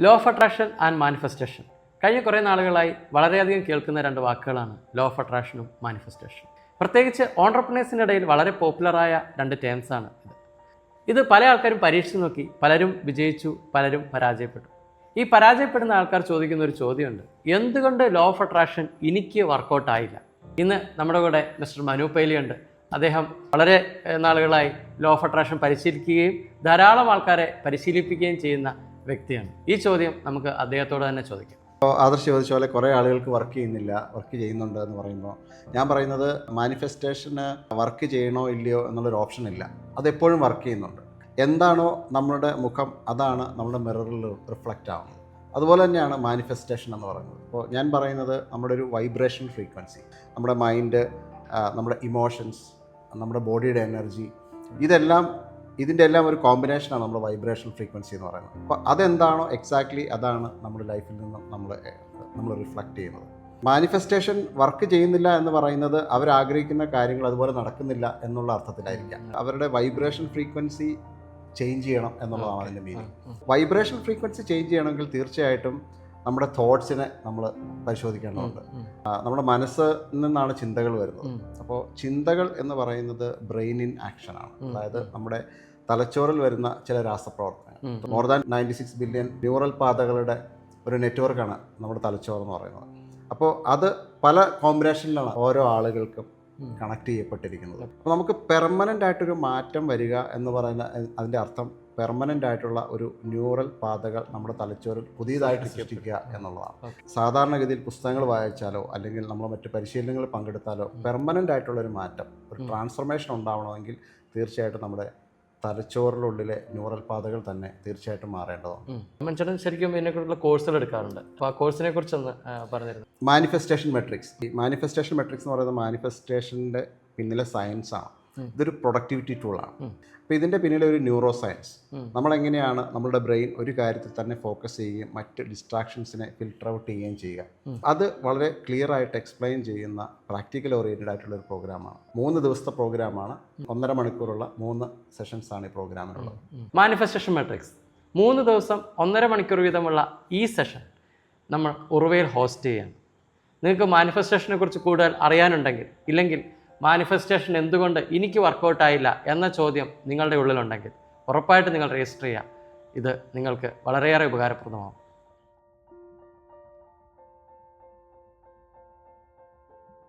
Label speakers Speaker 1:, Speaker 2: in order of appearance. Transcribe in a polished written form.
Speaker 1: Law of attraction and manifestation. കഴിഞ്ഞ കുറേ നാളുകളായി വളരെയധികം കേൾക്കുന്ന രണ്ട് വാക്കുകളാണ് ലോ ഓഫ് അട്രാക്ഷനും മാനിഫെസ്റ്റേഷനും. പ്രത്യേകിച്ച് ഓൺട്രപ്രണേഴ്സിൻ്റെ ഇടയിൽ വളരെ പോപ്പുലറായ രണ്ട് ടേംസാണ് ഇത്. പല ആൾക്കാരും പരീക്ഷിച്ച് നോക്കി, പലരും വിജയിച്ചു, പലരും പരാജയപ്പെട്ടു. ഈ പരാജയപ്പെടുന്ന ആൾക്കാർ ചോദിക്കുന്ന ഒരു ചോദ്യമുണ്ട്: എന്തുകൊണ്ട് ലോ ഓഫ് അട്രാക്ഷൻ എനിക്ക് വർക്കൗട്ട് ആയില്ല? ഇന്ന് നമ്മുടെ കൂടെ മിസ്റ്റർ മനു പൈലിയുണ്ട്. അദ്ദേഹം വളരെ നാളുകളായി ലോ ഓഫ് അട്രാക്ഷൻ പരിശീലിക്കുകയും ധാരാളം ആൾക്കാരെ പരിശീലിപ്പിക്കുകയും ചെയ്യുന്ന വ്യക്തിയാണ്. ഈ ചോദ്യം നമുക്ക് അദ്ദേഹത്തോട് തന്നെ ചോദിക്കാം.
Speaker 2: ആദർശ് ചോദിച്ച പോലെ കുറേ ആളുകൾക്ക് വർക്ക് ചെയ്യുന്നുണ്ട് എന്ന് പറയുമ്പോൾ ഞാൻ പറയുന്നത് മാനിഫെസ്റ്റേഷന് വർക്ക് ചെയ്യണോ ഇല്ലയോ എന്നുള്ളൊരു ഓപ്ഷൻ ഇല്ല. അതെപ്പോഴും വർക്ക് ചെയ്യുന്നുണ്ട്. എന്താണോ നമ്മളുടെ മുഖം, അതാണ് നമ്മുടെ മിററിൽ റിഫ്ലക്റ്റ് ആവുന്നത്. അതുപോലെ തന്നെയാണ് മാനിഫെസ്റ്റേഷൻ എന്ന് പറയുന്നത്. അപ്പോൾ ഞാൻ പറയുന്നത് നമ്മുടെ ഒരു വൈബ്രേഷൻ ഫ്രീക്വൻസി, നമ്മുടെ മൈൻഡ്, നമ്മുടെ ഇമോഷൻസ്, നമ്മുടെ ബോഡിയുടെ എനർജി, ഇതിൻ്റെ എല്ലാം ഒരു കോമ്പിനേഷനാണ് നമ്മുടെ വൈബ്രേഷൻ ഫ്രീക്വൻസി എന്ന് പറയുന്നത്. അപ്പോൾ അതെന്താണോ എക്സാക്ട്ലി അതാണ് നമ്മുടെ ലൈഫിൽ നിന്നും നമ്മൾ റിഫ്ലക്റ്റ് ചെയ്യുന്നത്. മാനിഫെസ്റ്റേഷൻ വർക്ക് ചെയ്യുന്നില്ല എന്ന് പറയുന്നത് അവരാഗ്രഹിക്കുന്ന കാര്യങ്ങൾ അതുപോലെ നടക്കുന്നില്ല എന്നുള്ള അർത്ഥത്തിലായിരിക്കാം. അവരുടെ വൈബ്രേഷൻ ഫ്രീക്വൻസി ചേഞ്ച് ചെയ്യണം എന്നുള്ളതാണ് അതിൻ്റെ മീനിങ്. വൈബ്രേഷൻ ഫ്രീക്വൻസി ചേഞ്ച് ചെയ്യണമെങ്കിൽ തീർച്ചയായിട്ടും നമ്മുടെ തോട്ട്സിനെ നമ്മൾ പരിശോധിക്കേണ്ടതുണ്ട്. നമ്മുടെ മനസ്സിൽ നിന്നാണ് ചിന്തകൾ വരുന്നത്. അപ്പോൾ ചിന്തകൾ എന്ന് പറയുന്നത് ബ്രെയിൻ ഇൻ ആക്ഷനാണ്. അതായത് നമ്മുടെ തലച്ചോറിൽ വരുന്ന ചില രാസപ്രവർത്തനങ്ങൾ. മോർ ദാൻ 96 ബില്യൺ ന്യൂറൽ പാതകളുടെ ഒരു നെറ്റ്വർക്കാണ് നമ്മുടെ തലച്ചോറ് എന്ന് പറയുന്നത്. അപ്പോൾ അത് പല കോമ്പിനേഷനിലാണ് ഓരോ ആളുകൾക്കും കണക്ട് ചെയ്യപ്പെട്ടിരിക്കുന്നത്. അപ്പോൾ നമുക്ക് പെർമനൻ്റ് ആയിട്ടൊരു മാറ്റം വരിക എന്ന് പറയുന്ന അതിൻ്റെ അർത്ഥം പെർമനൻ്റ് ആയിട്ടുള്ള ഒരു ന്യൂറൽ പാതകൾ നമ്മുടെ തലച്ചോറിൽ പുതിയതായിട്ട് സൃഷ്ടിക്കുക എന്നുള്ളതാണ്. സാധാരണഗതിയിൽ പുസ്തകങ്ങൾ വായിച്ചാലോ അല്ലെങ്കിൽ നമ്മൾ മറ്റ് പരിശീലനങ്ങളിൽ പങ്കെടുത്താലോ പെർമനൻ്റ് ആയിട്ടുള്ളൊരു മാറ്റം, ഒരു ട്രാൻസ്ഫർമേഷൻ ഉണ്ടാവണമെങ്കിൽ തീർച്ചയായിട്ടും നമ്മുടെ തലച്ചോറിനുള്ളിലെ ന്യൂറൽ പാതകൾ തന്നെ തീർച്ചയായിട്ടും മാറേണ്ടതാണ്.
Speaker 1: മനുഷ്യൻ ശരിക്കും ഇതിനെക്കുറിച്ചുള്ള കോഴ്സുകൾ എടുക്കാറുണ്ട്. അപ്പോൾ ആ കോഴ്സിനെ കുറിച്ചൊന്ന് പറഞ്ഞിരുന്നു.
Speaker 2: Manifestation matrix. ഈ മാനിഫെസ്റ്റേഷൻ മെട്രിക്സ് എന്ന് പറയുന്നത് മാനിഫെസ്റ്റേഷൻ്റെ പിന്നിലെ സയൻസാണ്. ഇതൊരു പ്രൊഡക്ടിവിറ്റി ടൂളാണ്. അപ്പോൾ ഇതിൻ്റെ പിന്നിലെ ഒരു ന്യൂറോ സയൻസ്. നമ്മളെങ്ങനെയാണ് നമ്മളുടെ ബ്രെയിൻ ഒരു കാര്യത്തിൽ തന്നെ ഫോക്കസ് ചെയ്യുകയും മറ്റ് ഡിസ്ട്രാക്ഷൻസിനെ ഫിൽട്ടർ ഔട്ട് ചെയ്യുകയും ചെയ്യുക, അത് വളരെ ക്ലിയർ ആയിട്ട് എക്സ്പ്ലെയിൻ ചെയ്യുന്ന പ്രാക്ടിക്കൽ ഓറിയൻറ്റഡ് ആയിട്ടുള്ള ഒരു പ്രോഗ്രാമാണ്. 3 ദിവസത്തെ പ്രോഗ്രാമാണ്. 1.5 മണിക്കൂറുള്ള 3 സെഷൻസാണ് ഈ പ്രോഗ്രാമിനുള്ളത്.
Speaker 1: മാനിഫെസ്റ്റേഷൻ മെട്രിക്സ് 3 ദിവസം 1.5 മണിക്കൂർ വീതമുള്ള ഈ സെഷൻ നമ്മൾ ഉറുവയിൽ ഹോസ്റ്റ് ചെയ്യാണ്. നിങ്ങൾക്ക് മാനിഫെസ്റ്റേഷനെ കുറിച്ച് കൂടുതൽ അറിയാനുണ്ടെങ്കിൽ, ഇല്ലെങ്കിൽ മാനിഫെസ്റ്റേഷൻ എന്തുകൊണ്ട് എനിക്ക് വർക്കൗട്ട് ആയില്ല എന്ന ചോദ്യം നിങ്ങളുടെ ഉള്ളിലുണ്ടെങ്കിൽ ഉറപ്പായിട്ട് നിങ്ങൾ രജിസ്റ്റർ ചെയ്യുക. ഇത് നിങ്ങൾക്ക് വളരെയേറെ ഉപകാരപ്രദമാകും.